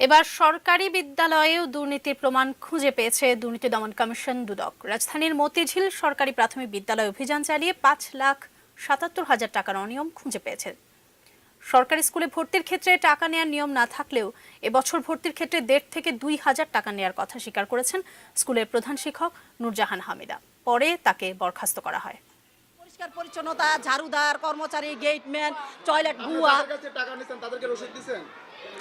এবার সরকারি বিদ্যালয়েও দুর্নীতির প্রমাণ খুঁজে পেয়েছে দুর্নীতি দমন কমিশন দুদক। রাজধানীর মতিঝিল সরকারি প্রাথমিক বিদ্যালয়ে অভিযান চালিয়ে 5,77,000 টাকার অনিয়ম খুঁজে পেয়েছে। সরকারি স্কুলে ভর্তির ক্ষেত্রে টাকা নেওয়ার নিয়ম না থাকলেও এবছর ভর্তির ক্ষেত্রে 1.5 থেকে 2,000 টাকা নেওয়ার কথা স্বীকার করেছেন স্কুলের প্রধান শিক্ষক নূরজাহান হামিদা। পরে তাকে বরখাস্ত করা হয়। পরিষ্কার পরিচ্ছন্নতা, ঝাড়ুদার, কর্মচারী, গেটম্যান, টয়লেট ভুয়া,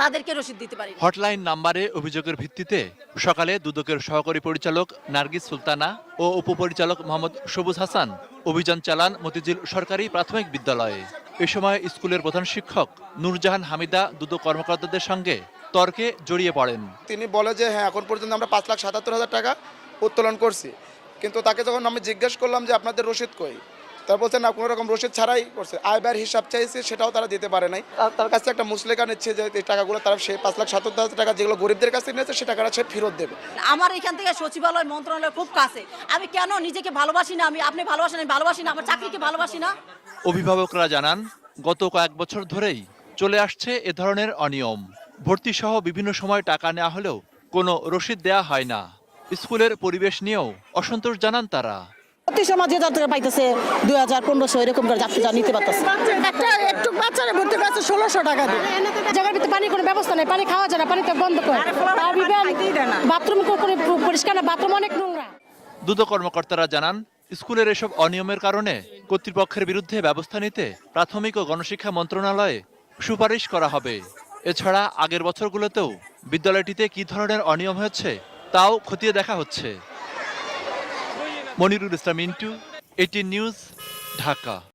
তাদেরকে রসিদ দিতে পারি। হটলাইন নাম্বারে অভিযোগের ভিত্তিতে সকালে দুদকের সহকারী পরিচালক নার্গিস সুলতানা ও উপপরিচালক মোহাম্মদ সবুজ হাসান অভিযান চালান মতিঝিল সরকারি প্রাথমিক বিদ্যালয়ে। এ সময় স্কুলের প্রধান শিক্ষক নূরজাহান হামিদা দুদক কর্মকর্তাদের সঙ্গে তর্কে জড়িয়ে পড়েন। তিনি বলে যে হ্যাঁ, এখন পর্যন্ত আমরা 5,77,000 টাকা উত্তোলন করছি, কিন্তু তাকে যখন আমি জিজ্ঞেস করলাম যে আপনাদের রসিদ কই, তারা বলছে না, কোনো রকম রসিদ ছাড়াই করছে। আয় ব্যয়ের হিসাব চাইছে, সেটাও তারা দিতে পারে নাই। তার কাছে একটা মুসলেখা নিচ্ছে যে এই টাকাগুলো তারা সেই 5,77,000 টাকা যেগুলো গরিবদের কাছে নিয়েছে সে টাকাটা সে ফেরত দেবে। আমার এখান থেকে সচিবালয় মন্ত্রণালয় খুব কাছে। আমি কেন নিজেকে ভালোবাসি না? আপনি ভালোবাসেন, আমি ভালোবাসি না, আমার চাকরিকে ভালোবাসি না। অভিভাবকরা জানান, গত কয়েক বছর ধরেই চলে আসছে এ ধরনের অনিয়ম। ভর্তি সহ বিভিন্ন সময় টাকা নেওয়া হলেও কোনো রসিদ দেয়া হয় না। স্কুলের পরিবেশ নিয়েও অসন্তোষ জানান তারা। প্রতি সময় যে টাকা পাইতেছে 2,000-1,500 এরকম করে যাত্রী নিতে পারতেছে। একটা একটু বাচ্চারা ভর্তি করেছে 1,600 টাকা দিয়ে। জায়গার ভিতরে পানির কোনো ব্যবস্থা নেই, পানি খাওয়া যায় না, পানিতে বন্ধ করে। বাথরুম পরিষ্কার না, বাথরুম অনেক নোংরা। দুদক কর্মকর্তারা জানান, স্কুলের এসব অনিয়মের কারণে কর্তৃপক্ষের বিরুদ্ধে ব্যবস্থা নিতে প্রাথমিক ও গণশিক্ষা মন্ত্রণালয়ে সুপারিশ করা হবে। এছাড়া আগের বছরগুলোতেও বিদ্যালয়টিতে কী ধরনের অনিয়ম হয়েছে তাও খতিয়ে দেখা হচ্ছে। মনিরুল ইসলাম মিন্টু, 18 নিউজ, ঢাকা।